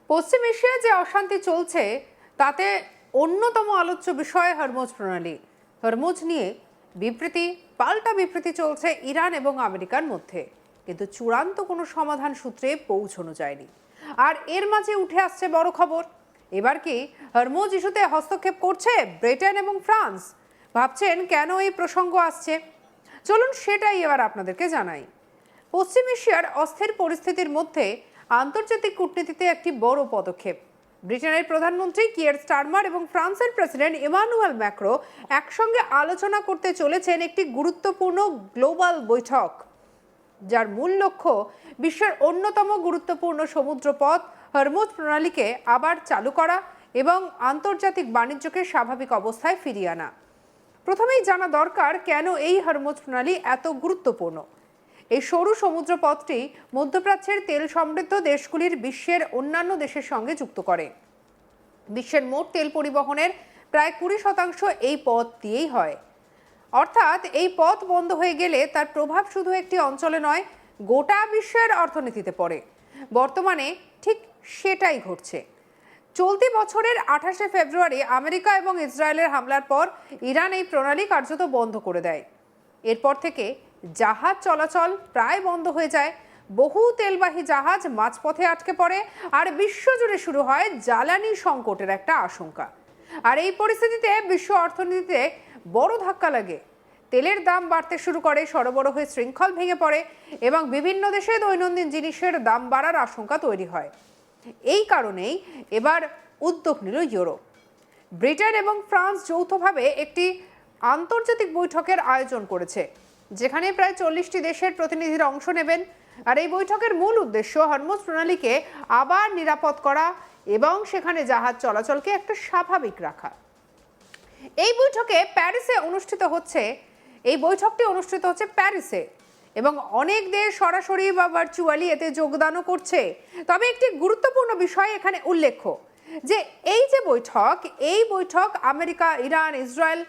পশ্চিম এশিয়ায় যে অশান্তি চলছে তাতে অন্যতম আলোচ্য বিষয় হরমুজ প্রণালী। হরমুজ নিয়ে বিবৃতি পাল্টা বিবৃতি চলছে ইরান এবং আমেরিকার মধ্যে, কিন্তু চূড়ান্ত কোনো সমাধান সূত্রে পৌঁছানো যায়নি। আর এর মাঝে উঠে আসছে বড় খবর, এবার কি হরমুজ ইস্যুতে হস্তক্ষেপ করছে ব্রিটেন এবং ফ্রান্স? ভাবছেন কেন এই প্রসঙ্গ আসছে? চলুন সেটাই এবার আপনাদেরকে জানাই। পশ্চিম এশিয়ার অস্থির পরিস্থিতির মধ্যে আন্তর্জাতিক কূটনীতিতে একটি বড় পদক্ষেপ। ব্রিটেনের প্রধানমন্ত্রী কিয়ার স্টারমার এবং ফ্রান্সের প্রেসিডেন্ট ইমানুয়েল ম্যাক্রো একসঙ্গে আলোচনা করতে চলেছেন একটি গুরুত্বপূর্ণ গ্লোবাল বৈঠক, যার মূল লক্ষ্য বিশ্বের অন্যতম গুরুত্বপূর্ণ সমুদ্রপথ হরমুজ প্রণালীকে আবার চালু করা এবং আন্তর্জাতিক বাণিজ্যকে স্বাভাবিক অবস্থায় ফিরিয়ে আনা। প্রথমেই জানা দরকার কেন এই হরমুজ প্রণালী এত গুরুত্বপূর্ণ। এই সরু সমুদ্রপথটি মধ্যপ্রাচ্যের তেল সমৃদ্ধ দেশগুলির বিশ্বের অন্যান্য দেশের সঙ্গে যুক্ত করে। বিশ্বের মোট তেল পরিবহনের প্রায় 20% এই পথ দিয়েই হয়। অর্থাৎ এই পথ বন্ধ হয়ে গেলে তার প্রভাব শুধু একটি অঞ্চলে নয়, গোটা বিশ্বের অর্থনীতিতে পড়ে। বর্তমানে ঠিক সেটাই ঘটছে। চলতি বছরের 28শে ফেব্রুয়ারি আমেরিকা এবং ইসরায়েলের হামলার পর ইরান এই প্রণালী কার্যত বন্ধ করে দেয়। এরপর থেকে জাহাজ চলাচল প্রায় বন্ধ হয়ে যায়, বহু তেলবাহী জাহাজ মাঝপথে আটকে পড়ে, আর বিশ্বজুড়ে শুরু হয় জ্বালানি সংকটের একটা আশঙ্কা। আর এই পরিস্থিতিতে বিশ্ব অর্থনীতিতে বড় ধাক্কা লাগে। তেলের দাম বাড়তে শুরু করে, সরবরাহের শৃঙ্খল ভেঙে পড়ে এবং বিভিন্ন দেশে দৈনন্দিন জিনিসের দাম বাড়ার আশঙ্কা তৈরি হয়। এই কারণেই এবার উদ্যোগ নিল ইউরোপ। ব্রিটেন এবং ফ্রান্স যৌথভাবে একটি আন্তর্জাতিক বৈঠকের আয়োজন করেছে, যেখানে প্রায় 40টি দেশের প্রতিনিধিরা অংশ নেবেন। আর এই বৈঠকের মূল উদ্দেশ্য হরমুজ প্রণালীকে আবার নিরাপদ করা এবং সেখানে জাহাজ চলাচলকে একটা স্বাভাবিক রাখা। এই বৈঠকটি অনুষ্ঠিত হচ্ছে প্যারিসে এবং অনেক দেশ সরাসরি বা ভার্চুয়ালি এতে যোগদানও করছে। তবে একটি গুরুত্বপূর্ণ বিষয় এখানে উল্লেখ্য যে এই বৈঠক আমেরিকা, ইরান, ইসরায়েল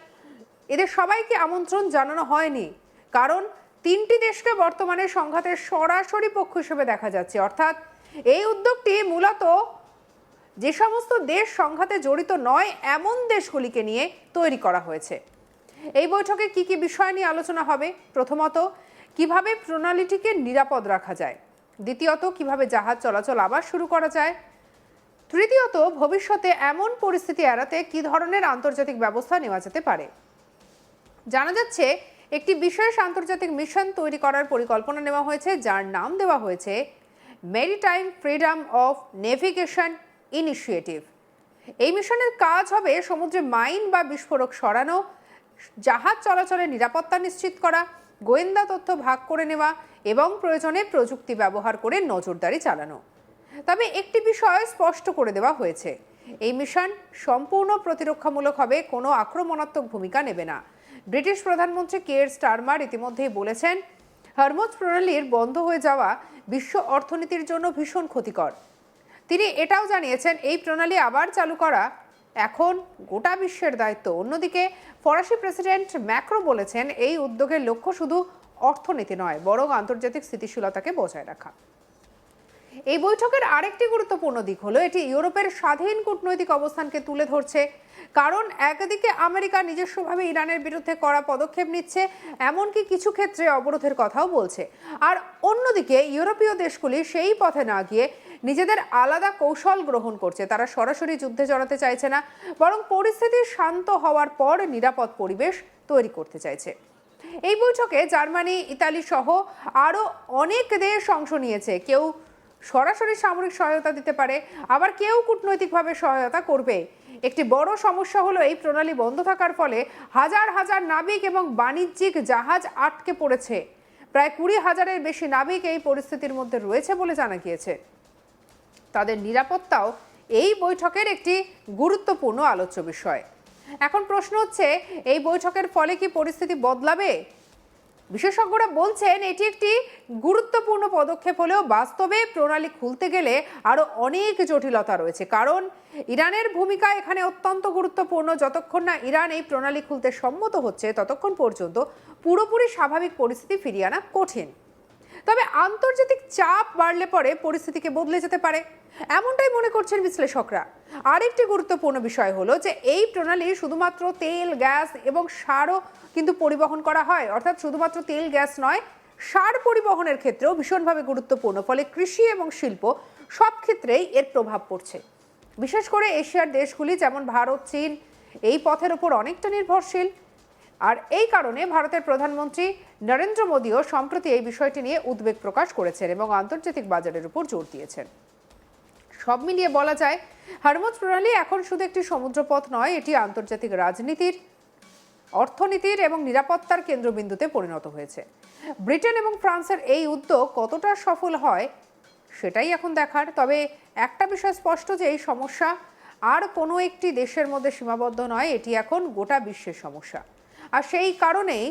এদের সবাইকে আমন্ত্রণ জানানো হয়নি, কারণ 3টি দেশকে বর্তমানে সংঘাতের সরাসরি পক্ষ হিসেবে দেখা যাচ্ছে। অর্থাৎ এই উদ্যোগটি মূলত যে সমস্ত দেশ সংঘাতে জড়িত নয় এমন দেশগুলিকে নিয়ে তৈরি করা হয়েছে। এই বৈঠকে কি কি বিষয় নিয়ে আলোচনা হবে? প্রথমত, কিভাবে প্রণালীটিকে নিরাপদ রাখা যায়। দ্বিতীয়ত, কিভাবে জাহাজ চলাচল আবার শুরু করা যায়। তৃতীয়ত, ভবিষ্যতে এমন পরিস্থিতি এড়াতে কি ধরনের আন্তর্জাতিক ব্যবস্থা নেওয়া যেতে পারে। জানা যাচ্ছে একটি বিশেষ আন্তর্জাতিক মিশন তৈরি করার পরিকল্পনা নেওয়া হয়েছে, যার নাম দেওয়া হয়েছে maritime freedom of navigation initiative. এই মিশনের কাজ হবে সমুদ্রে মাইন বা বিস্ফোরক সরানো, জাহাজ চলাচলের নিরাপত্তা নিশ্চিত করা, গোয়েন্দা তথ্য ভাগ করে নেওয়া এবং প্রয়োজনে প্রযুক্তি ব্যবহার করে নজরদারি চালানো। তবে একটি বিষয় স্পষ্ট করে দেওয়া হয়েছে, এই মিশন সম্পূর্ণ প্রতিরক্ষামূলক হবে, কোনো আক্রমণাত্মক ভূমিকা নেবে না। ব্রিটিশ প্রধানমন্ত্রী কিয়ার স্টারমার ইতিমধ্যেই বলেছেন, হরমুজ প্রণালীর বন্ধ হয়ে যাওয়া বিশ্ব অর্থনীতির জন্য ভীষণ ক্ষতিকর। তিনি এটাও জানিয়েছেন, এই প্রণালী আবার চালু করা এখন গোটা বিশ্বের দায়িত্ব। অন্যদিকে ফরাসি প্রেসিডেন্ট ম্যাক্রো বলেছেন, এই উদ্যোগের লক্ষ্য শুধু অর্থনীতি নয়, বরং আন্তর্জাতিক স্থিতিশীলতাকে বজায় রাখা। এই বৈঠকের আরেকটি গুরুত্বপূর্ণ দিক হলো এটি ইউরোপের স্বাধীন কূটনৈতিক অবস্থানকে তুলে ধরছে। কারণ একদিকে আমেরিকা নিজস্বভাবে ইরানের বিরুদ্ধে কড়া পদক্ষেপ নিচ্ছে, এমনকি কিছু ক্ষেত্রে অবরোধের কথাও বলছে, আর অন্যদিকে ইউরোপীয় দেশগুলি সেই পথে না গিয়ে নিজেদের আলাদা কৌশল গ্রহণ করছে। তারা সরাসরি যুদ্ধে জড়াতে চাইছে না, বরং পরিস্থিতি শান্ত হওয়ার পর নিরাপদ পরিবেশ তৈরি করতে চাইছে। এই বৈঠকে জার্মানি, ইতালি সহ আরও অনেক দেশ অংশ নিয়েছে। কেউ সরাসরি সামরিক সহায়তা দিতে পারে, আবার কেউ কূটনৈতিকভাবে সহায়তা করবে। একটি বড় সমস্যা হলো এই প্রণালী বন্ধ থাকার ফলে হাজার হাজার নাবিক এবং বাণিজ্যিক জাহাজ আটকে পড়েছে। প্রায় 20,000-এর বেশি নাবিক এই পরিস্থিতির মধ্যে রয়েছে বলে জানা গিয়েছে। তাদের নিরাপত্তাও এই বৈঠকের একটি গুরুত্বপূর্ণ আলোচ্য বিষয়। এখন প্রশ্ন হচ্ছে, এই বৈঠকের ফলে কি পরিস্থিতি বদলাবে? বিশেষজ্ঞরা বলছেন এটি একটি গুরুত্বপূর্ণ পদক্ষেপ হলেও বাস্তবে প্রণালী খুলতে গেলে আরো অনেক জটিলতা রয়েছে। কারণ ইরানের ভূমিকা এখানে অত্যন্ত গুরুত্বপূর্ণ। যতক্ষণ না ইরান এই প্রণালী খুলতে সম্মত হচ্ছে, ততক্ষণ পর্যন্ত পুরোপুরি স্বাভাবিক পরিস্থিতি ফিরিয়ে আনা কঠিন। তবে আন্তর্জাতিক চাপ বাড়লে পরে পরিস্থিতিকে বদলে যেতে পারে। এমনটাই মনে করছেন বিশ্লেষকরা। আরেকটি গুরুত্বপূর্ণ বিষয় হলো যে এই প্রণালী শুধুমাত্র তেল, গ্যাস এবং সারও কিন্তু পরিবহন করা হয়, অর্থাৎ শুধুমাত্র তেল, গ্যাস নয়, সার পরিবহনের ক্ষেত্রেও ভীষণভাবে গুরুত্বপূর্ণ। ফলে কৃষি এবং শিল্প সব ক্ষেত্রেই এর প্রভাব পড়ছে। বিশেষ করে এশিয়ার দেশগুলি যেমন ভারত, চীন এই পথের ওপর অনেকটা নির্ভরশীল। আর এই কারণে ভারতের প্রধানমন্ত্রী নরেন্দ্র মোদীও সম্প্রতি এই বিষয়টি নিয়ে উদ্বেগ প্রকাশ করেছেন এবং আন্তর্জাতিক বাজারের উপর জোর দিয়েছেন। সব মিলিয়ে বলা যায়, হরমুজ প্রণালী এখন শুধু একটি সমুদ্রপথ নয়, এটি আন্তর্জাতিক রাজনীতির, অর্থনীতির এবং নিরাপত্তার কেন্দ্রবিন্দুতে পরিণত হয়েছে। ব্রিটেন এবং ফ্রান্সের এই উদ্যোগ কতটা সফল হয় সেটাই এখন দেখার। তবে একটা বিষয় স্পষ্ট যে এই সমস্যা আর কোনো একটি দেশের মধ্যে সীমাবদ্ধ নয়, এটি এখন গোটা বিশ্বের সমস্যা। আর সেই কারণেই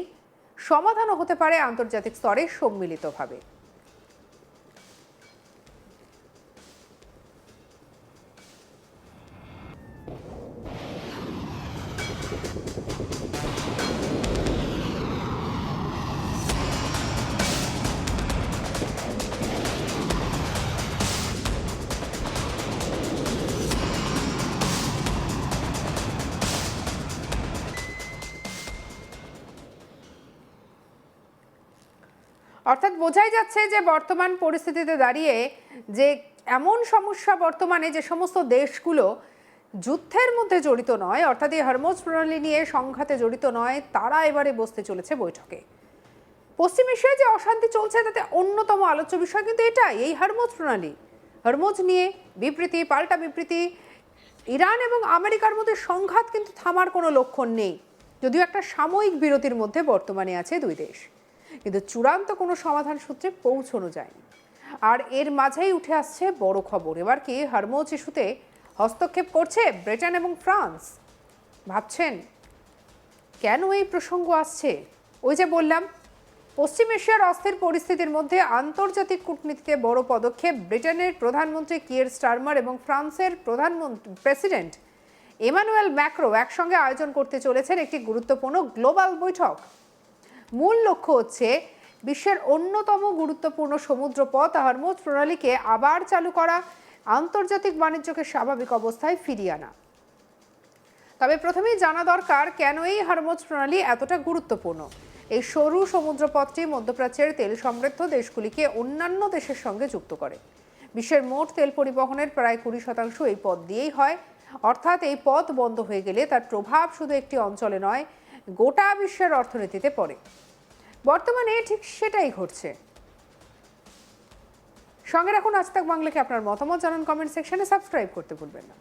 সমাধানও হতে পারে আন্তর্জাতিক স্তরে সম্মিলিতভাবে। অর্থাৎ বোঝাই যাচ্ছে যে বর্তমান পরিস্থিতিতে দাঁড়িয়ে যে এমন সমস্যা বর্তমানে যে সমস্ত দেশগুলো যুদ্ধের মধ্যে জড়িত নয়, অর্থাৎ এই হরমুজ প্রণালী নিয়ে সংঘাতে জড়িত নয়, তারা এবারে বসতে চলেছে বৈঠকে। পশ্চিম এশিয়ায় যে অশান্তি চলছে তাতে অন্যতম আলোচ্য বিষয় কিন্তু এটাই, এই হরমুজ প্রণালী। হরমুজ নিয়ে বিবৃতি, পাল্টা বিবৃতি। ইরান এবং আমেরিকার মধ্যে সংঘাত কিন্তু থামার কোনো লক্ষণ নেই, যদিও একটা সাময়িক বিরতির মধ্যে বর্তমানে আছে দুই দেশ, কিন্তু চূড়ান্ত কোনো সমাধান সূত্রে পৌঁছানো যায়নি। আর এর মাঝেই উঠে আসছে বড় খবর, এবার কি হরমুজ ইস্যুতে হস্তক্ষেপ করছে ব্রিটেন এবং ফ্রান্স? ভাবছেন কেন এই প্রসঙ্গ আসছে? ওই যে বললাম, পশ্চিম এশিয়ার অস্থির পরিস্থিতির মধ্যে আন্তর্জাতিক কূটনীতিতে বড় পদক্ষেপ। ব্রিটেনের প্রধানমন্ত্রী কিয়ের স্টারমার এবং ফ্রান্সের প্রেসিডেন্ট এমানুয়েল ম্যাক্রো একসঙ্গে আয়োজন করতে চলেছেন একটি গুরুত্বপূর্ণ গ্লোবাল বৈঠক। মূল লক্ষ্য হচ্ছে বিশ্বের অন্যতম গুরুত্বপূর্ণ সমুদ্রপথ হরমুজ প্রণালীকে আবার চালু করা, আন্তর্জাতিক বাণিজ্যকে স্বাভাবিক অবস্থায় ফিরিয়ে আনা। তবে প্রথমেই জানা দরকার কেন এই হরমুজ প্রণালী এতটা গুরুত্বপূর্ণ। এই সরু সমুদ্রপথটি মধ্যপ্রাচ্যের তেল সমৃদ্ধ দেশগুলিকে অন্যান্য দেশের সঙ্গে যুক্ত করে। বিশ্বের মোট তেল পরিবহনের প্রায় 20% এই পথ দিয়েই হয়। অর্থাৎ এই পথ বন্ধ হয়ে গেলে তার প্রভাব শুধু একটি অঞ্চলে নয়, গোটা বিশ্বের অর্থনীতিতে পড়ে। বর্তমানে ঠিক সেটাই ঘটছে। সঙ্গে রাখুন আজ তাক বাংলাকে। আপনার মতামত জানান কমেন্ট সেকশনে, সাবস্ক্রাইব করতে ভুলবেন না।